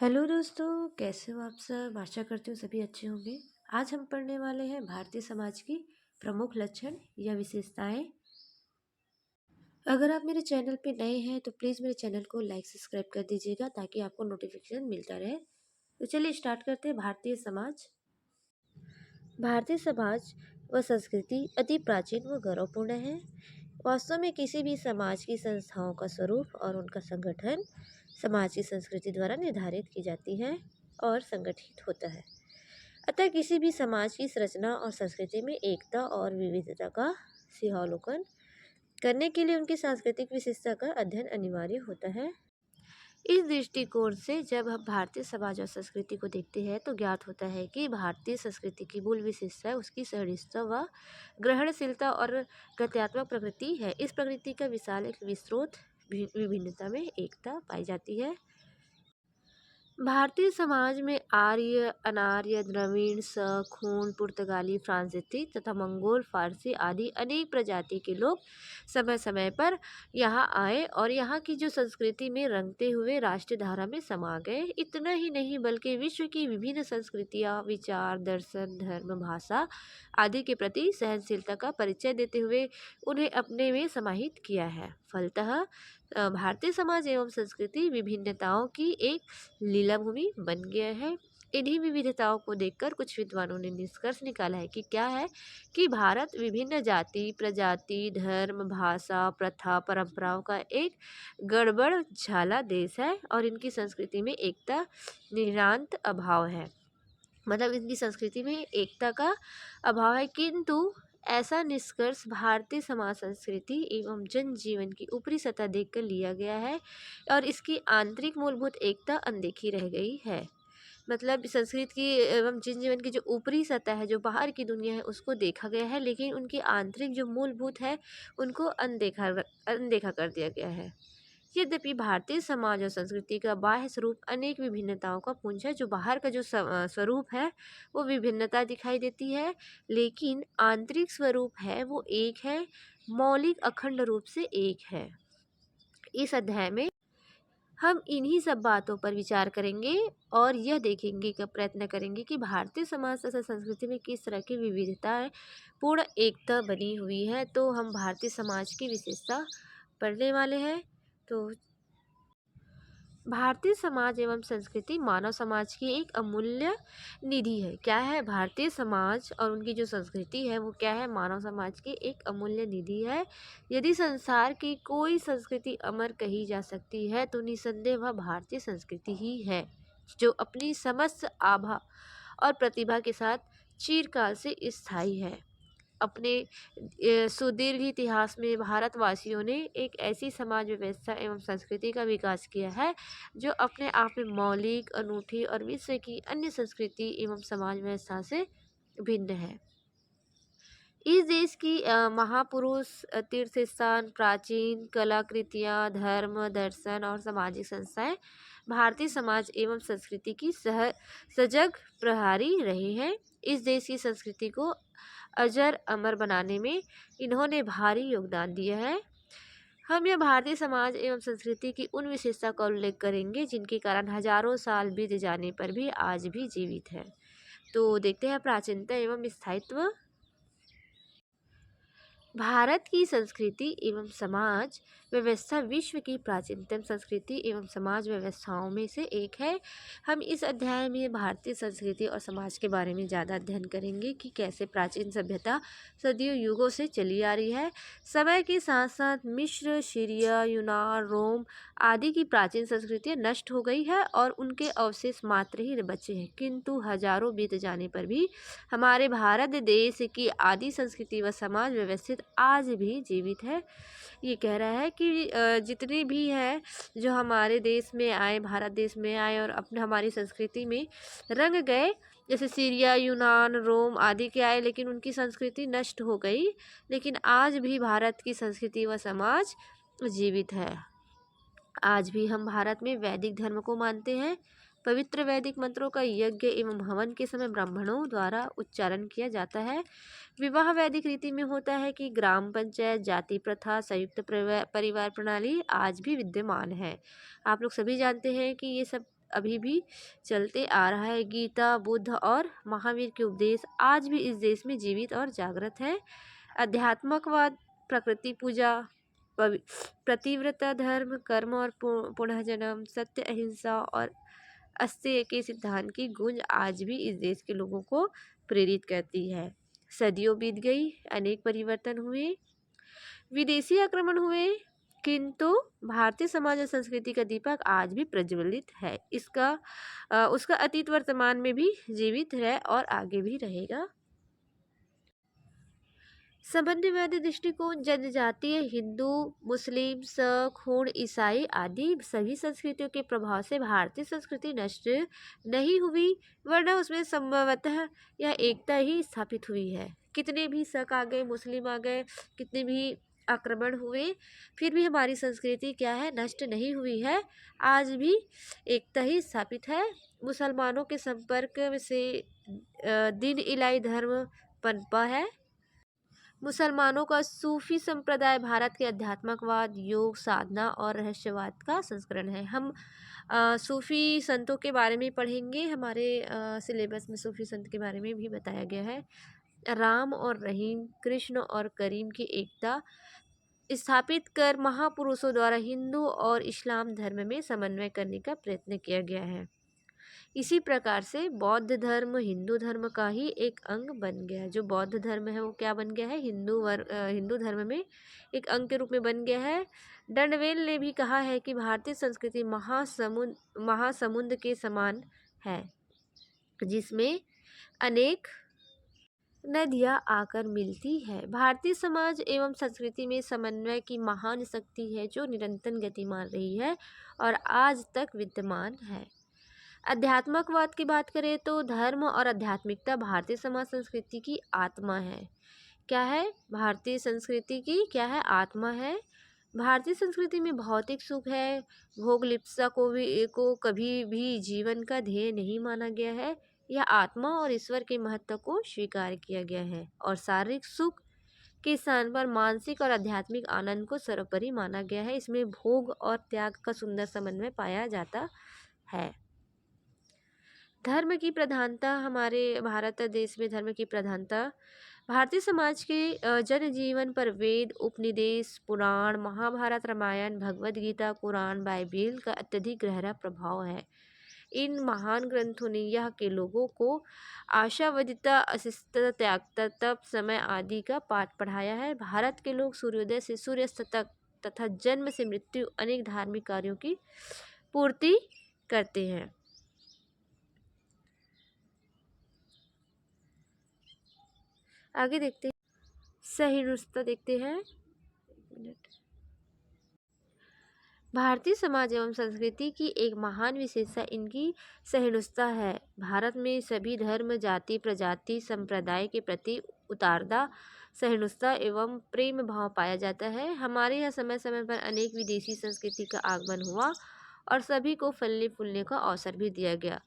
Hello दोस्तों, कैसे हो आप सब। आशा करती हूँ सभी अच्छे होंगे। आज हम पढ़ने वाले हैं भारतीय समाज की प्रमुख लक्षण या विशेषताएं। अगर आप मेरे चैनल पे नए हैं तो प्लीज़ मेरे चैनल को लाइक सब्सक्राइब कर दीजिएगा ताकि आपको नोटिफिकेशन मिलता रहे। तो चलिए स्टार्ट करते हैं। भारतीय समाज। भारतीय समाज व संस्कृति अति प्राचीन व गौरवपूर्ण है। वास्तव में किसी भी समाज की संस्थाओं का स्वरूप और उनका संगठन समाज की संस्कृति द्वारा निर्धारित की जाती है और संगठित होता है। अतः किसी भी समाज की संरचना और संस्कृति में एकता और विविधता का सिंहावलोकन करने के लिए उनकी सांस्कृतिक विशेषता का अध्ययन अनिवार्य होता है। इस दृष्टिकोण से जब हम भारतीय समाज और संस्कृति को देखते हैं तो ज्ञात होता है कि भारतीय संस्कृति की मूल विशेषता उसकी सहिष्णुता व ग्रहणशीलता और गत्यात्मक प्रकृति है। इस प्रकृति का विशाल एक विस्तृत विभिन्नता में एकता पाई जाती है। भारतीय समाज में आर्य, अनार्य, द्रविड़, शक, खून, पुर्तगाली, फ्रांसीसी तथा मंगोल, फारसी आदि अनेक प्रजाति के लोग समय समय पर यहाँ आए और यहाँ की जो संस्कृति में रंगते हुए राष्ट्रीय धारा में समा गए। इतना ही नहीं बल्कि विश्व की विभिन्न संस्कृतियाँ, विचार, दर्शन, धर्म, भाषा आदि के प्रति सहनशीलता का परिचय देते हुए उन्हें अपने में समाहित किया है। फलतः भारतीय समाज एवं संस्कृति विभिन्नताओं की एक लीला भूमि बन गया है। इन्हीं विविधताओं को देखकर कुछ विद्वानों ने निष्कर्ष निकाला है कि क्या है कि भारत विभिन्न जाति, प्रजाति, धर्म, भाषा, प्रथा, परंपराओं का एक गड़बड़ झाला देश है और इनकी संस्कृति में एकता निरांत अभाव है। मतलब इनकी संस्कृति में एकता का अभाव है। किंतु ऐसा निष्कर्ष भारतीय समाज, संस्कृति एवं जनजीवन की ऊपरी सतह देखकर लिया गया है और इसकी आंतरिक मूलभूत एकता अनदेखी रह गई है। मतलब संस्कृत की एवं जनजीवन की जो ऊपरी सतह है, जो बाहर की दुनिया है, उसको देखा गया है, लेकिन उनकी आंतरिक जो मूलभूत है उनको अनदेखा कर दिया गया है। यद्यपि भारतीय समाज और संस्कृति का बाह्य स्वरूप अनेक विभिन्नताओं का पुंज है, जो बाहर का जो स्वरूप है वो विभिन्नता दिखाई देती है, लेकिन आंतरिक स्वरूप है वो एक है, मौलिक अखंड रूप से एक है। इस अध्याय में हम इन्हीं सब बातों पर विचार करेंगे और यह देखेंगे का प्रयत्न करेंगे कि भारतीय समाज तथा संस्कृति में किस तरह की विविधताएं पूर्ण एकता बनी हुई है। तो हम भारतीय समाज की विशेषता पढ़ने वाले हैं। तो भारतीय समाज एवं संस्कृति मानव समाज की एक अमूल्य निधि है। क्या है? भारतीय समाज और उनकी जो संस्कृति है वो क्या है? मानव समाज की एक अमूल्य निधि है। यदि संसार की कोई संस्कृति अमर कही जा सकती है तो निसंदेह वह भारतीय संस्कृति ही है, जो अपनी समस्त आभा और प्रतिभा के साथ चिरकाल से स्थायी है। अपने सुदीर्घ इतिहास में भारतवासियों ने एक ऐसी समाज व्यवस्था एवं संस्कृति का विकास किया है जो अपने आप में मौलिक, अनूठी और विश्व की अन्य संस्कृति एवं समाज व्यवस्था से भिन्न है। इस देश की महापुरुष, तीर्थ स्थान, प्राचीन कलाकृतियाँ, धर्म, दर्शन और सामाजिक संस्थाएं भारतीय समाज एवं संस्कृति की सजग प्रहरी रहे हैं। इस देश की संस्कृति को अजर अमर बनाने में इन्होंने भारी योगदान दिया है। हम यह भारतीय समाज एवं संस्कृति की उन विशेषता का उल्लेख करेंगे जिनके कारण हजारों साल बीत जाने पर भी आज भी जीवित है। तो देखते हैं प्राचीनता एवं स्थायित्व। भारत की संस्कृति एवं समाज व्यवस्था विश्व की प्राचीनतम संस्कृति एवं समाज व्यवस्थाओं में से एक है। हम इस अध्याय में भारतीय संस्कृति और समाज के बारे में ज़्यादा अध्ययन करेंगे कि कैसे प्राचीन सभ्यता सदियों युगों से चली आ रही है। समय के साथ साथ मिस्र, सीरिया, यूनान, रोम आदि की प्राचीन संस्कृतियाँ नष्ट हो गई है और उनके अवशेष मात्र ही बचे हैं। किंतु हजारों बीत जाने पर भी हमारे भारत देश की आदि संस्कृति व समाज व्यवस्थित आज भी जीवित है। ये कह रहा है कि जितने भी है जो हमारे देश में आए, भारत देश में आए और अपने हमारी संस्कृति में रंग गए, जैसे सीरिया, यूनान, रोम आदि के आए, लेकिन उनकी संस्कृति नष्ट हो गई, लेकिन आज भी भारत की संस्कृति व समाज जीवित है। आज भी हम भारत में वैदिक धर्म को मानते हैं। पवित्र वैदिक मंत्रों का यज्ञ एवं हवन के समय ब्राह्मणों द्वारा उच्चारण किया जाता है। विवाह वैदिक रीति में होता है कि ग्राम पंचायत, जाति प्रथा, संयुक्त परिवार प्रणाली आज भी विद्यमान है। आप लोग सभी जानते हैं कि ये सब अभी भी चलते आ रहा है। गीता, बुद्ध और महावीर के उपदेश आज भी इस देश में जीवित और जागृत है। अध्यात्मकवाद, प्रकृति पूजा, प्रतिव्रता धर्म, कर्म और पुनर्जन्म, सत्य, अहिंसा और अस्तेय के सिद्धांत की गूंज आज भी इस देश के लोगों को प्रेरित करती है। सदियों बीत गई, अनेक परिवर्तन हुए, विदेशी आक्रमण हुए, किंतु भारतीय समाज और संस्कृति का दीपक आज भी प्रज्वलित है। उसका अतीत वर्तमान में भी जीवित है और आगे भी रहेगा। साम्यवादी दृष्टिकोण, जनजातीय, हिंदू, मुस्लिम, सिख, हुण, ईसाई आदि सभी संस्कृतियों के प्रभाव से भारतीय संस्कृति नष्ट नहीं हुई, वरना उसमें संभवतः यह एकता ही स्थापित हुई है। कितने भी शक आ गए, मुस्लिम आ गए, कितने भी आक्रमण हुए, फिर भी हमारी संस्कृति क्या है, नष्ट नहीं हुई है। आज भी एकता ही स्थापित है। मुसलमानों के संपर्क से दीन इलाही धर्म पनपा है। मुसलमानों का सूफी संप्रदाय भारत के आध्यात्मिकवाद, योग, साधना और रहस्यवाद का संस्करण है। हम सूफी संतों के बारे में पढ़ेंगे। हमारे सिलेबस में सूफी संत के बारे में भी बताया गया है। राम और रहीम, कृष्ण और करीम की एकता स्थापित कर महापुरुषों द्वारा हिंदू और इस्लाम धर्म में समन्वय करने का प्रयत्न किया गया है। इसी प्रकार से बौद्ध धर्म हिंदू धर्म का ही एक अंग बन गया है। जो बौद्ध धर्म है वो क्या बन गया है, हिंदू धर्म में एक अंग के रूप में बन गया है। डंडवेल ने भी कहा है कि भारतीय संस्कृति महासमुद्र के समान है, जिसमें अनेक नदियाँ आकर मिलती है। भारतीय समाज एवं संस्कृति में समन्वय की महान शक्ति है, जो निरंतर गतिमान रही है और आज तक विद्यमान है। अध्यात्मकवाद की बात करें तो धर्म और आध्यात्मिकता भारतीय समाज संस्कृति की आत्मा है। क्या है, भारतीय संस्कृति की क्या है, आत्मा है। भारतीय संस्कृति में भौतिक सुख है, भोग लिप्सा को कभी भी जीवन का ध्येय नहीं माना गया है। यह आत्मा और ईश्वर के महत्व को स्वीकार किया गया है और शारीरिक सुख के स्थान पर मानसिक और आध्यात्मिक आनंद को सर्वोपरि माना गया है। इसमें भोग और त्याग का सुंदर समन्वय पाया जाता है। धर्म की प्रधानता, हमारे भारत देश में धर्म की प्रधानता भारतीय समाज के जनजीवन पर वेद, उपनिषद, पुराण, महाभारत, रामायण, भगवद गीता, कुरान, बाइबिल का अत्यधिक गहरा प्रभाव है। इन महान ग्रंथों ने यह के लोगों को आशावादिता, अस्तित्व, त्याग, तप, समय आदि का पाठ पढ़ाया है। भारत के लोग सूर्योदय से सूर्यास्त तक तथा जन्म से मृत्यु अनेक धार्मिक कार्यों की पूर्ति करते हैं। आगे देखते हैं, सहिष्णुता देखते हैं। भारतीय समाज एवं संस्कृति की एक महान विशेषता इनकी सहिष्णुता है। भारत में सभी धर्म, जाति, प्रजाति, संप्रदाय के प्रति उदारता, सहिष्णुता एवं प्रेम भाव पाया जाता है। हमारे यहाँ समय समय पर अनेक विदेशी संस्कृति का आगमन हुआ और सभी को फलने फूलने का अवसर भी दिया गया।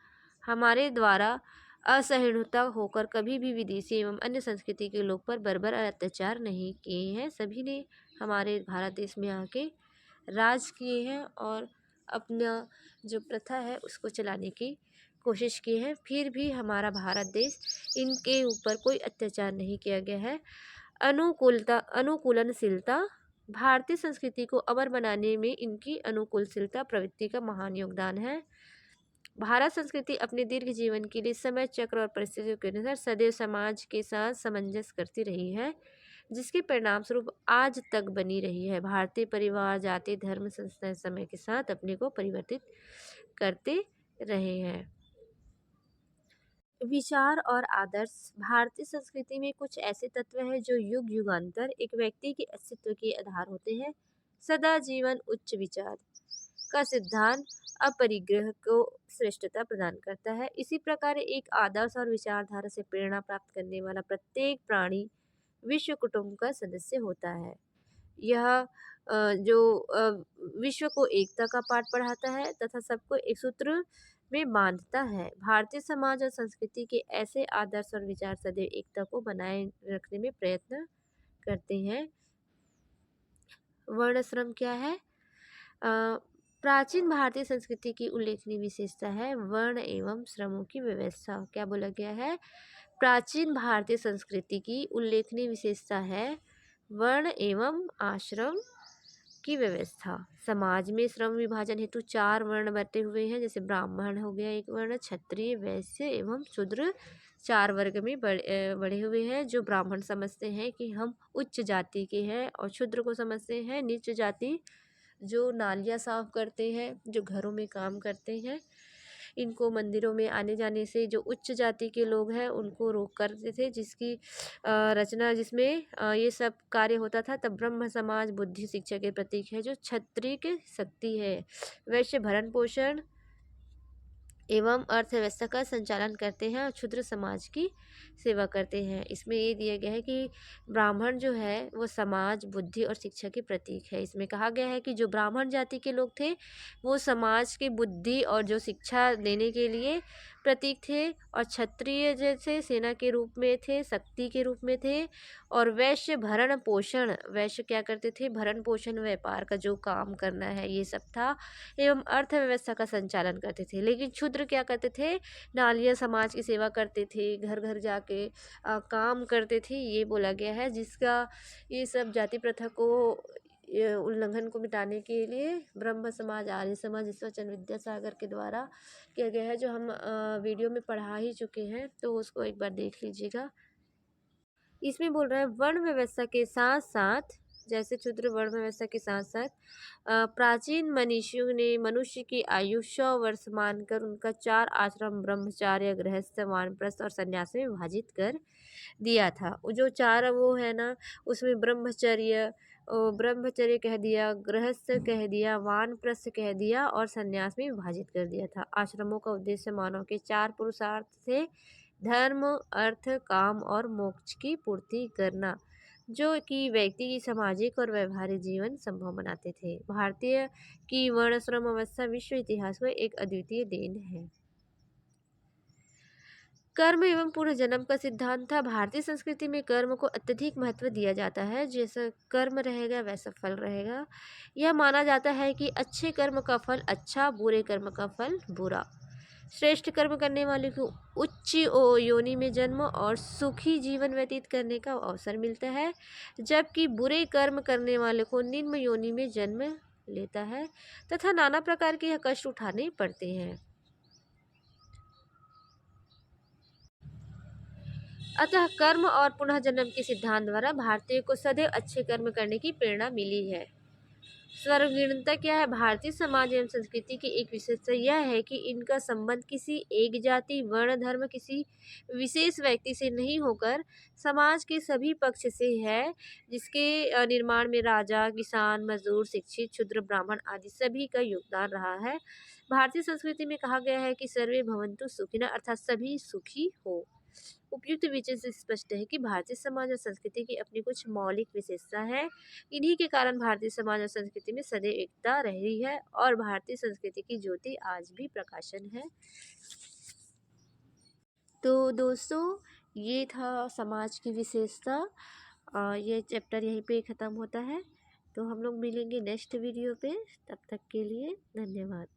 हमारे द्वारा असहिष्णुता होकर कभी भी विदेशी एवं अन्य संस्कृति के लोग पर बर्बर अत्याचार नहीं किए हैं। सभी ने हमारे भारत देश में आके राज किए हैं और अपना जो प्रथा है उसको चलाने की कोशिश की है। फिर भी हमारा भारत देश, इनके ऊपर कोई अत्याचार नहीं किया गया है। अनुकूलनशीलता, भारतीय संस्कृति को अमर बनाने में इनकी अनुकूलशीलता प्रवृत्ति का महान योगदान है। भारत संस्कृति अपने दीर्घ जीवन के लिए समय चक्र और परिस्थितियों के अनुसार सदैव समाज के साथ सामंजस्य करती रही है, जिसके परिणाम स्वरूप आज तक बनी रही है। भारतीय परिवार, जाति, धर्म, संस्थाएं समय के साथ अपने को परिवर्तित करते रहे हैं। विचार और आदर्श, भारतीय संस्कृति में कुछ ऐसे तत्व हैं जो युग युगांतर एक व्यक्ति के अस्तित्व के आधार होते हैं। सदा जीवन, उच्च विचार का सिद्धांत अपरिग्रह को श्रेष्ठता प्रदान करता है। इसी प्रकार एक आदर्श और विचारधारा से प्रेरणा प्राप्त करने वाला प्रत्येक प्राणी विश्व कुटुंब का सदस्य होता है। यह विश्व को एकता का पाठ पढ़ाता है तथा सबको एक सूत्र में बांधता है। भारतीय समाज और संस्कृति के ऐसे आदर्श और विचार सदैव एकता को बनाए रखने में प्रयत्न करते हैं। वर्णाश्रम क्या है? प्राचीन भारतीय संस्कृति की उल्लेखनीय विशेषता है वर्ण एवं श्रमों की व्यवस्था। क्या बोला गया है? प्राचीन भारतीय संस्कृति की उल्लेखनीय विशेषता है वर्ण एवं आश्रम की व्यवस्था। समाज में श्रम विभाजन हेतु 4 वर्ण बटे हुए हैं, जैसे ब्राह्मण हो गया एक वर्ण, क्षत्रिय, वैश्य एवं शूद्र 4 वर्ग में बढ़े हुए हैं। जो ब्राह्मण समझते हैं कि हम उच्च जाति के हैं और शूद्र को समझते हैं नीच जाति, जो नालियाँ साफ करते हैं, जो घरों में काम करते हैं। इनको मंदिरों में आने जाने से जो उच्च जाति के लोग हैं उनको रोक करते थे, जिसकी रचना जिसमें ये सब कार्य होता था। तब ब्रह्म समाज बुद्धि शिक्षा के प्रतीक है, जो क्षत्रिय की शक्ति है। वैश्य भरण पोषण एवं अर्थव्यवस्था का संचालन करते हैं और क्षुद्र समाज की सेवा करते हैं। इसमें ये दिया गया है कि ब्राह्मण जो है वो समाज बुद्धि और शिक्षा के प्रतीक है। इसमें कहा गया है कि जो ब्राह्मण जाति के लोग थे वो समाज की बुद्धि और जो शिक्षा देने के लिए प्रतीक थे, और क्षत्रिय जैसे सेना के रूप में थे, शक्ति के रूप में थे। और वैश्य भरण पोषण, वैश्य क्या करते थे? भरण पोषण व्यापार का जो काम करना है ये सब था, एवं अर्थव्यवस्था का संचालन करते थे। लेकिन शूद्र क्या करते थे? नालिया समाज की सेवा करते थे, घर घर जाके काम करते थे, ये बोला गया है। जिसका ये सब जाति प्रथा को उल्लंघन को मिटाने के लिए ब्रह्म समाज आर्य समाज ईश्वरचंद्र विद्यासागर के द्वारा किया गया है, जो हम वीडियो में पढ़ा ही चुके हैं, तो उसको एक बार देख लीजिएगा। इसमें बोल रहा है वर्ण व्यवस्था के साथ साथ, जैसे शूद्र वर्ण व्यवस्था के साथ साथ प्राचीन मनीषियों ने मनुष्य की आयु 100 वर्ष मानकर उनका 4 आश्रम ब्रह्मचार्य गृहस्थ वानप्रस्थ और संन्यास में विभाजित कर दिया था। वो जो 4 वो है ना, उसमें ब्रह्मचर्य कह दिया, गृहस्थ कह दिया, वानप्रस्थ कह दिया और संन्यास में विभाजित कर दिया था। आश्रमों का उद्देश्य मानव के 4 पुरुषार्थ थे: धर्म, अर्थ, काम और मोक्ष की पूर्ति करना, जो कि व्यक्ति की सामाजिक और व्यवहारिक जीवन संभव बनाते थे। भारतीय की वर्णाश्रम अवस्था विश्व इतिहास में एक अद्वितीय देन है। कर्म एवं पुनर्जन्म का सिद्धांत था। भारतीय संस्कृति में कर्म को अत्यधिक महत्व दिया जाता है। जैसा कर्म रहेगा वैसा फल रहेगा। यह माना जाता है कि अच्छे कर्म का फल अच्छा, बुरे कर्म का फल बुरा। श्रेष्ठ कर्म करने वाले को उच्च योनि में जन्म और सुखी जीवन व्यतीत करने का अवसर मिलता है, जबकि बुरे कर्म करने वाले को निम्न योनि में जन्म लेता है तथा नाना प्रकार के यह कष्ट उठाने पड़ते हैं। अतः कर्म और पुनः जन्म के सिद्धांत द्वारा भारतीय को सदैव अच्छे कर्म करने की प्रेरणा मिली है। सर्वगुणता क्या है? भारतीय समाज एवं संस्कृति की एक विशेषता यह है कि इनका संबंध किसी एक जाति, वर्ण, धर्म, किसी विशेष व्यक्ति से नहीं होकर समाज के सभी पक्ष से है, जिसके निर्माण में राजा, किसान, मजदूर, शिक्षित, शूद्र, ब्राह्मण आदि सभी का योगदान रहा है। भारतीय संस्कृति में कहा गया है कि सर्वे भवन्तु सुखिनः, अर्थात सभी सुखी हो। उपयुक्त विषय से स्पष्ट है कि भारतीय समाज और संस्कृति की अपनी कुछ मौलिक विशेषता है। इन्हीं के कारण भारतीय समाज और संस्कृति में सदैव एकता रही है और भारतीय संस्कृति की ज्योति आज भी प्रकाशन है। तो दोस्तों, ये था समाज की विशेषता। ये चैप्टर यहीं पे ख़त्म होता है। तो हम लोग मिलेंगे नेक्स्ट वीडियो पे। तब तक के लिए धन्यवाद।